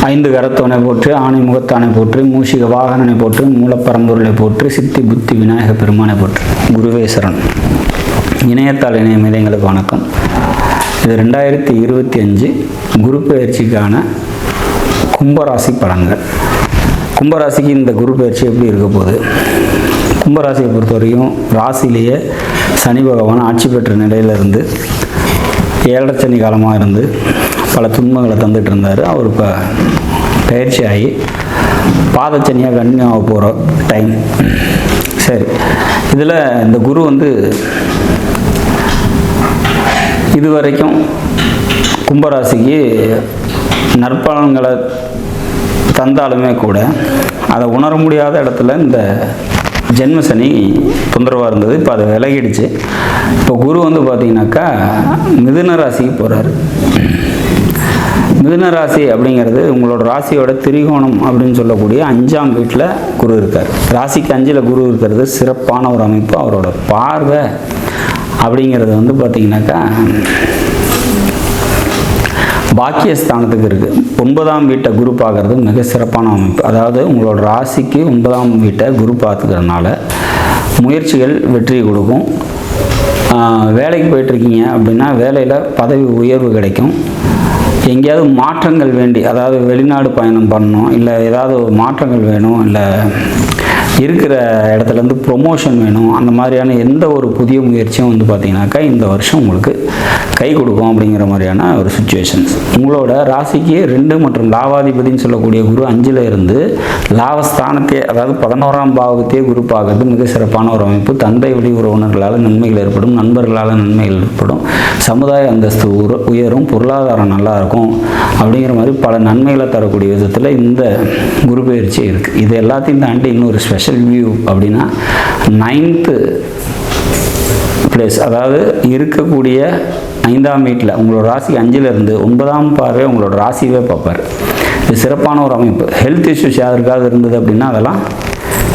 ஐந்து கரத்தவனை போற்று, ஆணை முகத்தானை போற்று, மூஷிக வாகனனை போற்று, மூலப்பரம்பொருளை போற்று, சித்தி புத்தி விநாயக பெருமானை போற்று. குருவே சரண். இணையத்தால் இணைய மீதங்களுக்கு வணக்கம். இது 2025 குரு பயிற்சிக்கான கும்பராசி பலன்கள். கும்பராசிக்கு இந்த குரு பயிற்சி எப்படி இருக்க போகுது? கும்பராசியை பொறுத்த வரைக்கும் ராசியிலேயே சனி பகவான் ஆட்சி பெற்ற நிலையிலிருந்து 7 சனி காலமாக இருந்து பல துன்பங்களை தந்துட்டு இருந்தார். அவர் இப்போ பயிற்சி ஆகி பாதச்சனியாக கன்னியாக போகிற டைம். சரி, இதில் இந்த குரு இது வரைக்கும் கும்பராசிக்கு நற்பலன்களை தந்தாலுமே கூட அதை உணர முடியாத இடத்துல இந்த ஜென்ம சனி தொந்தரவாக இருந்தது. இப்போ அதை விலகிடுச்சு. இப்போ குரு பார்த்திங்கனாக்கா மிதுன ராசிக்கு போகிறாரு. மிதுன ராசி அப்படிங்கிறது உங்களோட ராசியோட திரிகோணம் அப்படின்னு சொல்லக்கூடிய 5ஆம் வீட்டில் குரு இருக்கார். ராசிக்கு 5ல் குரு இருக்கிறது சிறப்பான ஒரு அமைப்பு. அவரோட பார்வை அப்படிங்கிறது பார்த்திங்கனாக்கா பாக்கியஸ்தானத்துக்கு இருக்குது. 9ஆம் வீட்டை குரு பார்க்குறது மிக சிறப்பான அமைப்பு. அதாவது உங்களோட ராசிக்கு 9ஆம் வீட்டை குரு பார்த்துக்கிறதுனால முயற்சிகள் வெற்றி கொடுக்கும். வேலைக்கு போயிட்டுருக்கீங்க அப்படின்னா வேலையில் பதவி உயர்வு கிடைக்கும். எங்கேயாவது மாற்றங்கள் வேண்டி, அதாவது வெளிநாடு பயணம் பண்ணணும், இல்லை ஏதாவது மாற்றங்கள் வேணும், இல்லை இருக்கிற இடத்துலேருந்து ப்ரொமோஷன் வேணும், அந்த மாதிரியான எந்த ஒரு புதிய முயற்சியும் பார்த்திங்கனாக்கா இந்த வருஷம் உங்களுக்கு கை கொடுக்கும் அப்படிங்கிற மாதிரியான ஒரு சுச்சுவேஷன்ஸ். உங்களோட ராசிக்கு 2 மற்றும் லாபாதிபதினு சொல்லக்கூடிய குரு 5ல் இருந்து லாபஸ்தானத்தையே, அதாவது 11ஆம் பாவத்தையே குரு பார்க்கறது மிக சிறப்பான ஒரு அமைப்பு. தந்தை வழி உறவினர்களால் நன்மைகள் ஏற்படும், நண்பர்களால் நன்மைகள் ஏற்படும், சமுதாய அந்தஸ்து உயரும், பொருளாதாரம் நல்லாயிருக்கும் அப்படிங்கிற மாதிரி பல நன்மைகளை தரக்கூடிய விதத்தில் இந்த குரு பயிற்சி இருக்குது. இது எல்லாத்தையும் தாண்டி இன்னொரு ஸ்பெஷல் வியூ அப்படின்னா 9th பிளேஸ், அதாவது இருக்கக்கூடிய 5ஆம் வீட்டில் உங்களோட ராசி 5ல் இருந்து 9ஆம் பார்வை உங்களோட ராசியவே பார்ப்பார். இது சிறப்பான ஒரு அமைப்பு. ஹெல்த் இஷ்யூஸ் யாருக்காவது இருந்தது அப்படின்னா அதெல்லாம்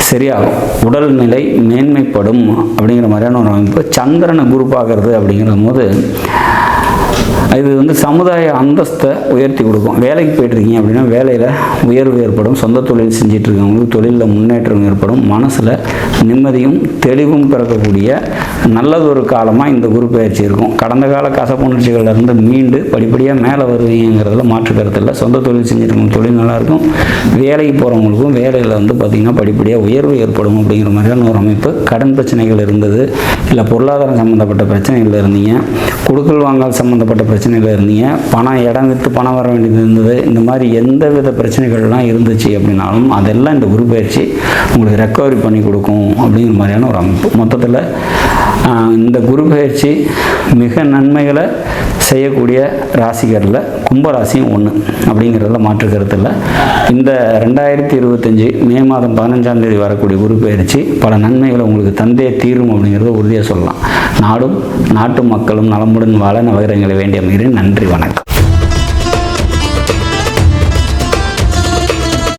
சரியாகும். உடல்நிலை மேன்மைப்படும் அப்படிங்கிற மாதிரியான ஒரு அமைப்பு. சந்திரனை குரு பார்க்கறது அப்படிங்கிற போது இது சமுதாய அந்தஸ்தை உயர்த்தி கொடுக்கும். வேலைக்கு போயிட்டுருக்கீங்க அப்படின்னா வேலையில் உயர்வு ஏற்படும். சொந்த தொழில் செஞ்சிட்ருக்கவங்களுக்கு தொழிலில் முன்னேற்றம் ஏற்படும். மனசில் நிம்மதியும் தெளிவும் பிறக்கக்கூடிய நல்லதொரு காலமாக இந்த குரு பயிற்சி இருக்கும். கடந்த கால கசப்புணர்ச்சிகளிலிருந்து மீண்டு படிப்படியாக மேலே வருவீங்கிறதுல மாற்று கருத்து இல்லை. சொந்த தொழில் செஞ்சுருக்கவங்க தொழில் நல்லாயிருக்கும். வேலைக்கு போகிறவங்களுக்கும் வேலையில் பார்த்திங்கன்னா படிப்படியாக உயர்வு ஏற்படும் அப்படிங்கிற மாதிரியான ஒரு அமைப்பு. கடன் பிரச்சனைகள் இருந்தது, இல்லை பொருளாதாரம் சம்மந்தப்பட்ட பிரச்சனைகள் இருந்தீங்க, கொடுக்கல் வாங்கல் சம்மந்தப்பட்ட பிரச்சனைகள் இருந்தீங்க, பணம் இடம் விற்று பணம் வர வேண்டியது இருந்தது, இந்த மாதிரி எந்த வித பிரச்சனைகள்லாம் இருந்துச்சு அப்படின்னாலும் அதெல்லாம் இந்த குரு பயிற்சி உங்களுக்கு ரெக்கவரி பண்ணி கொடுக்கும் அப்படிங்கிற மாதிரியான ஒரு அமைப்பு. மொத்தத்தில் இந்த குரு பயிற்சி மிக நன்மைகளை செய்யக்கூடிய ராசிகளில் கும்பராசியும் ஒன்று அப்படிங்கிறதுல மாற்று கருத்து இல்லை. இந்த 2025 மே மாதம் 15ஆம் தேதி வரக்கூடிய குரு பயிற்சி பல நன்மைகளை உங்களுக்கு தந்தே தீரும் அப்படிங்கிறத உறுதியாக சொல்லலாம். நாடும் நாட்டு மக்களும் நலமுடன் வாழ நவகிரகங்களை வேண்டிய அமைகிறேன். நன்றி, வணக்கம்.